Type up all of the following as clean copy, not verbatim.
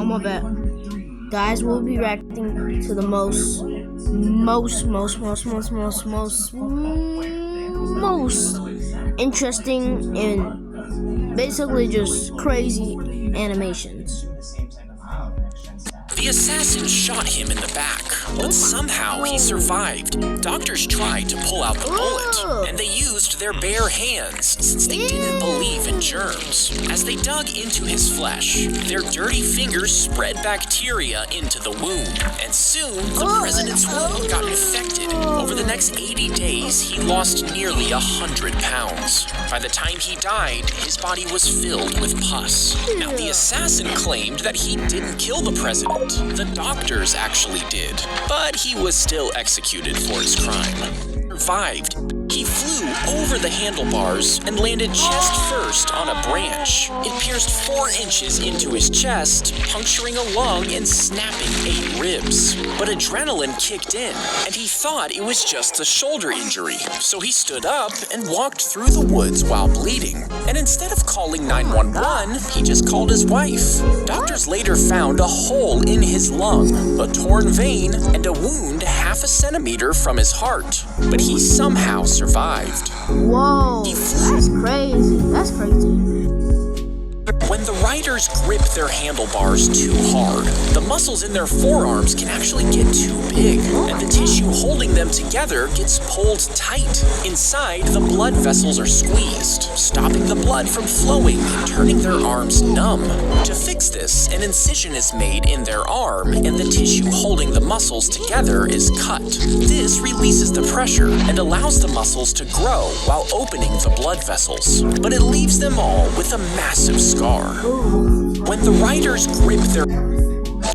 I'm a bet. Guys, we'll be reacting to the most interesting and basically just crazy animations. The assassin shot him in the back, but somehow he survived. Doctors tried to pull out the bullet, and they used their bare hands since they didn't believe in germs. As they dug into his flesh, their dirty fingers spread bacteria into the wound, and soon the president's wound got infected. Over the next 80 days, he lost nearly 100 pounds. By the time he died, his body was filled with pus. Now, the assassin claimed that he didn't kill the president. The doctors actually did, but he was still executed for his crime. Survived. He flew over the handlebars and landed chest first on a branch. It pierced 4 inches into his chest, puncturing a lung and snapping 8 ribs. But adrenaline kicked in, and he thought it was just a shoulder injury. So he stood up and walked through the woods while bleeding. And instead of calling 911, he just called his wife. Doctors later found a hole in his lung, a torn vein, and a wound 1/2 centimeter from his heart. But he somehow survived. Whoa, that's crazy. That's crazy. When the riders grip their handlebars too hard, the muscles in their forearms can actually get too big, and the tissue holding them together gets pulled tight. Inside, the blood vessels are squeezed, stopping the blood from flowing and turning their arms numb. To fix this, an incision is made in their arm, and the tissue holding the muscles together is cut. This releases the pressure and allows the muscles to grow while opening the blood vessels, but it leaves them all with a massive scar. When the riders grip their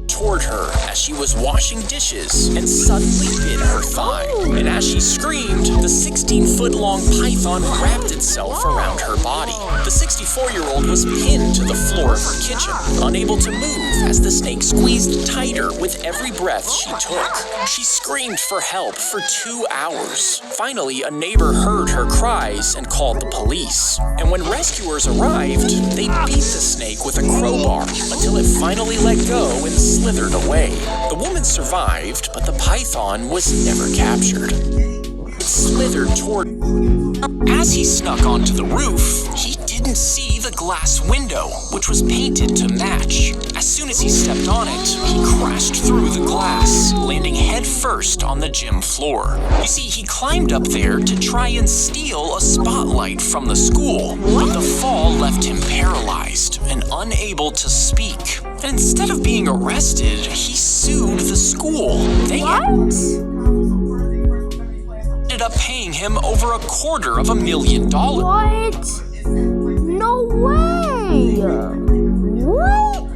toward her as she was washing dishes and suddenly bit her thigh. And as she screamed, the 16-foot-long python wrapped itself around her body. The 64-year-old was pinned to the floor of her kitchen, unable to move as the snake squeezed tighter with every breath she took. She screamed for help for 2 hours. Finally, a neighbor heard her cries and called the police. And when rescuers arrived, they beat the snake with a crowbar until it finally let go and slithered away. The woman survived, but the python was never captured. It slithered toward. As he snuck onto the roof, he didn't see the glass window, which was painted to match. As soon as he stepped on it, he crashed through the glass, landing head first on the gym floor. You see, he climbed up there to try and steal a spotlight from the school, but the fall left him paralyzed and unable to speak. And instead of being arrested, he sued the school. They ended up paying him over $250,000. What? No way! What?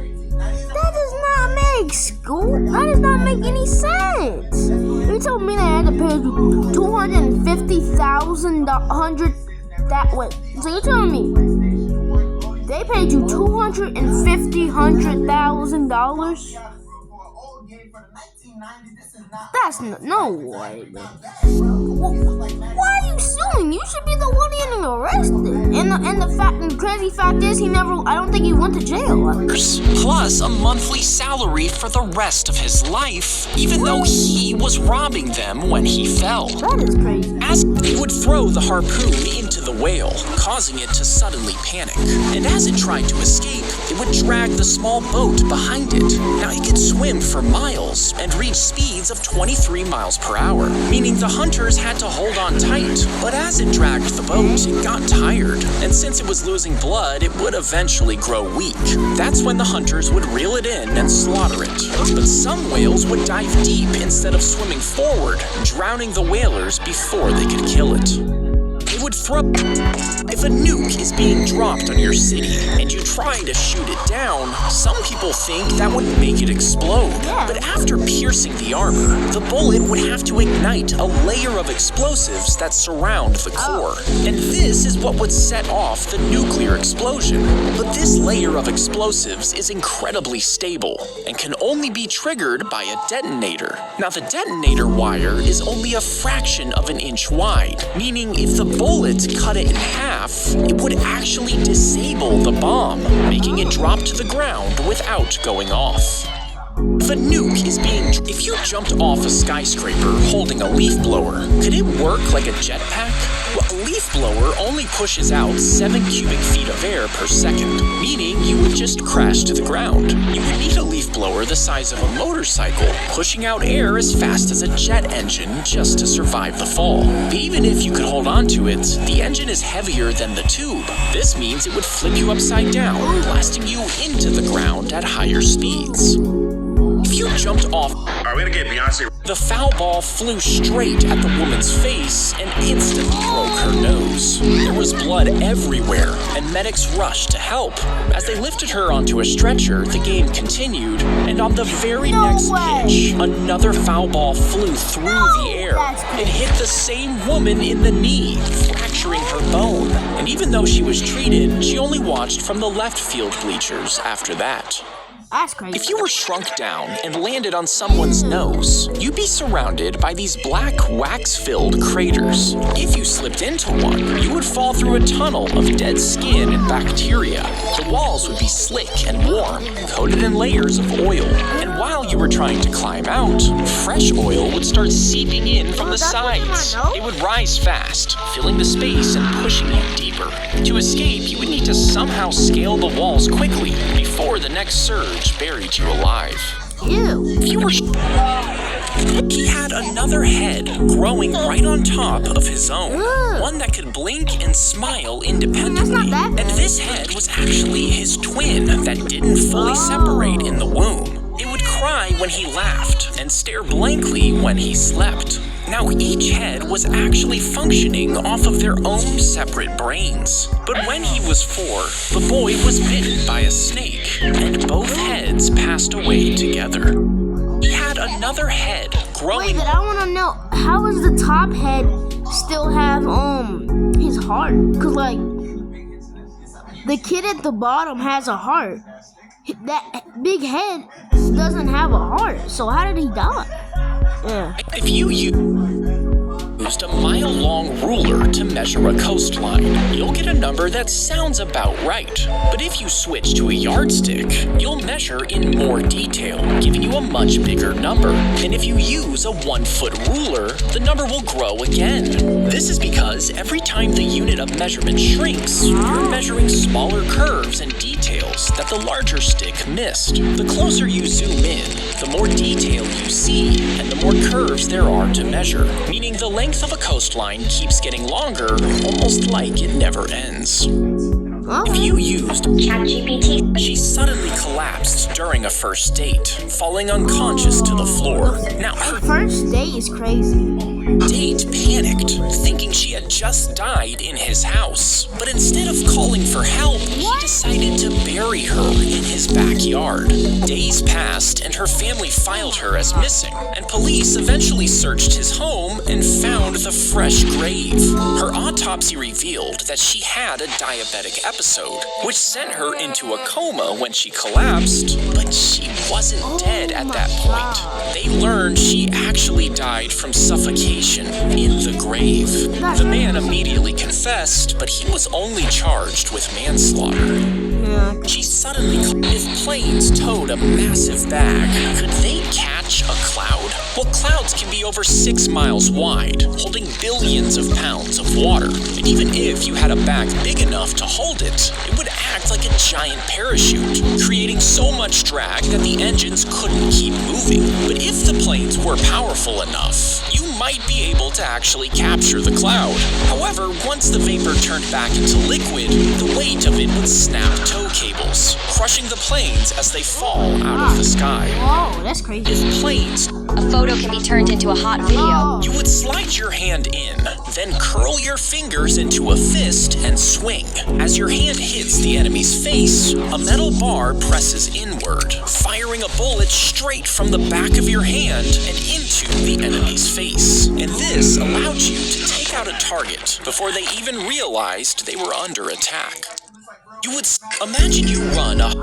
That does not make school. That does not make any sense. You told me that I had to pay you $250,000. That way. So you're telling me they paid you $250,000? That's no way, man. Why are you suing? You should be the one getting arrested. And the crazy fact is, I don't think he went to jail. Plus a monthly salary for the rest of his life, even though he was robbing them when he fell. That is crazy. As he would throw the harpoon into the whale, causing it to suddenly panic. And as it tried to escape, it would drag the small boat behind it. Now it could swim for miles and reach speeds of 23 miles per hour, meaning the hunters had to hold on tight. But as it dragged the boat, it got tired, and since it was losing blood, it would eventually grow weak. That's when the hunters would reel it in and slaughter it. But some whales would dive deep instead of swimming forward, drowning the whalers before they could kill it. It would throw. If a nuke is being dropped on your city and you try to shoot it down, some people think that would make it explode. But after piercing the armor, the bullet would have to ignite a layer of explosives that surround the core. And this is what would set off the nuclear explosion. But this layer of explosives is incredibly stable and can only be triggered by a detonator. Now, the detonator wire is only a fraction of an inch wide, meaning if the bullet bullet cut it in half, it would actually disable the bomb, making it drop to the ground without going off. If a nuke is if you jumped off a skyscraper holding a leaf blower, could it work like a jetpack? Well, a leaf blower only pushes out 7 cubic feet of air per second, meaning you would just crash to the ground. You would need a leaf blower the size of a motorcycle, pushing out air as fast as a jet engine just to survive the fall. But even if you could hold on to it, the engine is heavier than the tube. This means it would flip you upside down, blasting you into the ground at higher speeds. If you jumped off, we're gonna get Beyonce. The foul ball flew straight at the woman's face and instantly broke her nose. There was blood everywhere, and medics rushed to help. As they lifted her onto a stretcher, the game continued, and on the very next pitch, another foul ball flew through the air. It hit the same woman in the knee, fracturing her bone. And even though she was treated, she only watched from the left field bleachers after that. That's crazy. If you were shrunk down and landed on someone's nose, you'd be surrounded by these black wax-filled craters. If you slipped into one, you would fall through a tunnel of dead skin and bacteria. The walls would be slick and warm, coated in layers of oil. And while you were trying to climb out, fresh oil would start seeping in from the sides. It would rise fast, filling the space and pushing you deeper. To escape, you would need to somehow scale the walls quickly before the next surge buried you alive. Ew. He had another head growing right on top of his own, one that could blink and smile independently. And this head was actually his twin that didn't fully separate in the womb. It would cry when he laughed and stare blankly when he slept. Now each head was actually functioning off of their own separate brains. But when he was 4, the boy was bitten by a snake, and both heads passed away together. He had another head growing. Wait, but I want to know, how does the top head still have his heart? Cause like the kid at the bottom has a heart. That big head doesn't have a heart. So how did he die? Yeah. If you used a mile-long ruler to measure a coastline, you'll get a number that sounds about right. But if you switch to a yardstick, you'll measure in more detail, giving you a much bigger number. And if you use a 1-foot ruler, the number will grow again. This is because every time the unit of measurement shrinks, you're measuring smaller curves and details that the larger stick missed. The closer you zoom in, the more detail you see, and the more curves there are to measure, meaning the length of a coastline keeps getting longer, almost like it never ends. If you used ChatGPT, she suddenly collapsed during a first date, falling unconscious to the floor. Now, her first date is crazy. Date panicked, thinking she had just died in his house. But instead of calling for help, he decided to bury her in his backyard. Days passed, and her family filed her as missing, and police eventually searched his home and found the fresh grave. Her autopsy revealed that she had a diabetic episode, which sent her into a coma when she collapsed, but she wasn't dead at that point. They learned she actually died from suffocation in the grave. The man immediately confessed, but he was only charged with manslaughter. She suddenly, if planes towed a massive bag, could they catch a cloud? Well, clouds can be over 6 miles wide, holding billions of pounds of water. And even if you had a bag big enough to hold it, it would act like a giant parachute, creating so much drag that the engines couldn't keep moving. But if the planes were powerful enough, you might be able to actually capture the cloud. However, once the vapor turned back into liquid, the weight of it would snap tow cables, crushing the planes as they fall out of the sky. Whoa, that's crazy. If planes... A photo can be turned into a hot video. You would slide your hand in, then curl your fingers into a fist and swing. As your hand hits the enemy's face, a metal bar presses inward, firing a bullet straight from the back of your hand and into the enemy's face. And this allowed you to take out a target before they even realized they were under attack. You would imagine you run a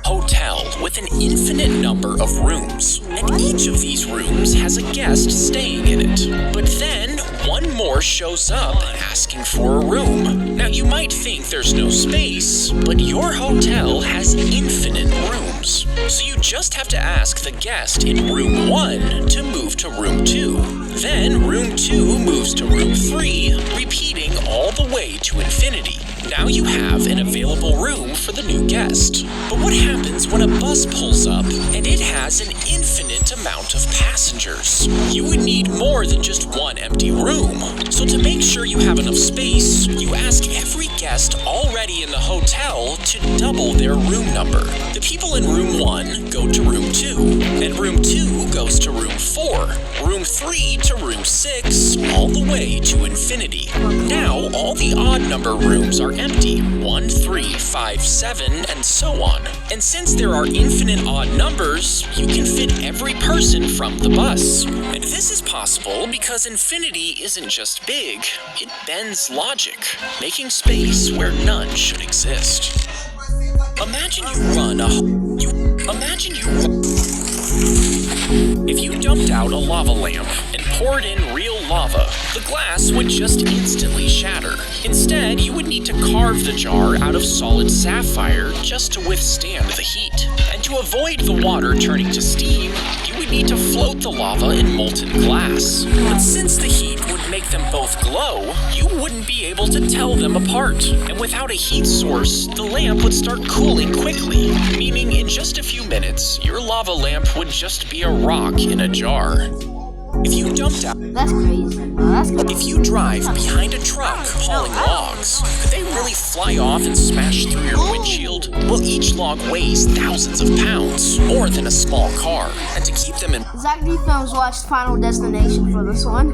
hotel with an infinite number of rooms, and each of these rooms has a guest staying in it. But then, one more shows up asking for a room. Now you might think there's no space, but your hotel has infinite rooms. So you just have to ask the guest in room 1 to move to room 2. Then room 2 moves to room 3, repeating all the way to infinity. Now you have an available room for the new guest. But what happens when a bus pulls up and it has an infinite amount of passengers? You would need more than just one empty room. So to make sure you have enough space, you ask every guest already in the hotel to double their room number. The people in room 1 go to room 2, and room 2 goes to room 4, room 3 to room 6, all the way to infinity. Now all the odd number rooms are empty, 1, 3, 5, 7, and so on. And since there are infinite odd numbers, you can fit every person from the bus. And this is possible because infinity isn't just big, it bends logic, making space where none should exist. Imagine if you dumped out a lava lamp and poured in real lava, the glass would just instantly shatter. Instead, you would need to carve the jar out of solid sapphire just to withstand the heat. And to avoid the water turning to steam, you would need to float the lava in molten glass. But since the heat would make them both glow, you wouldn't be able to tell them apart. And without a heat source, the lamp would start cooling quickly, meaning in just a few minutes, your lava lamp would just be a rock in a jar. If you dumped out... That's crazy. If you drive behind a truck hauling logs, could they really fly off and smash through your windshield? Well, each log weighs thousands of pounds, more than a small car. And to keep them in zackd.films watched Final Destination for this one.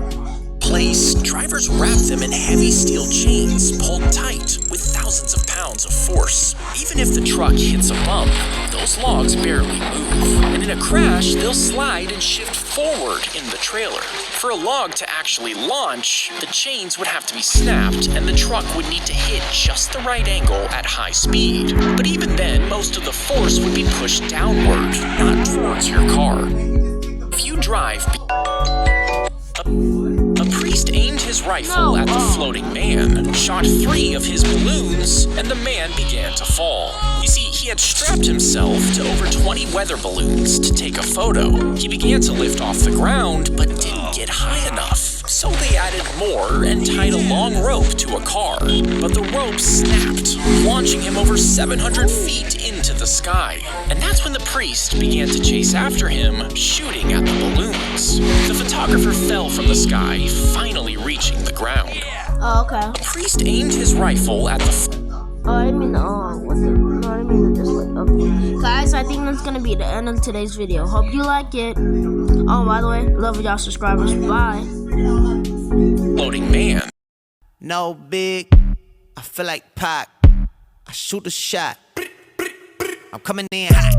place, drivers wrap them in heavy steel chains pulled tight with thousands of pounds of force. Even if the truck hits a bump, those logs barely move. And in a crash, they'll slide and shift forward in the trailer. For a log to actually launch, the chains would have to be snapped and the truck would need to hit just the right angle at high speed. But even then, most of the force would be pushed downward, not towards your car. If you drive... A priest aimed his rifle at the floating man, shot 3 of his balloons, and the man began to fall. You see, he had strapped himself to over 20 weather balloons to take a photo. He began to lift off the ground, but didn't get high enough. So they added more and tied a long rope to a car. But the rope snapped, launching him over 700 feet into the sky. And that's when the priest began to chase after him, shooting at the balloons. The photographer fell from the sky, finally reaching the ground. Oh, okay. The priest aimed his rifle at the... I didn't mean to, I didn't mean to just like, okay. Guys, I think that's gonna be the end of today's video. Hope you like it. Oh, by the way, love y'all subscribers. Bye. Floating man. No big, I feel like Pac. I shoot a shot. I'm coming in hot.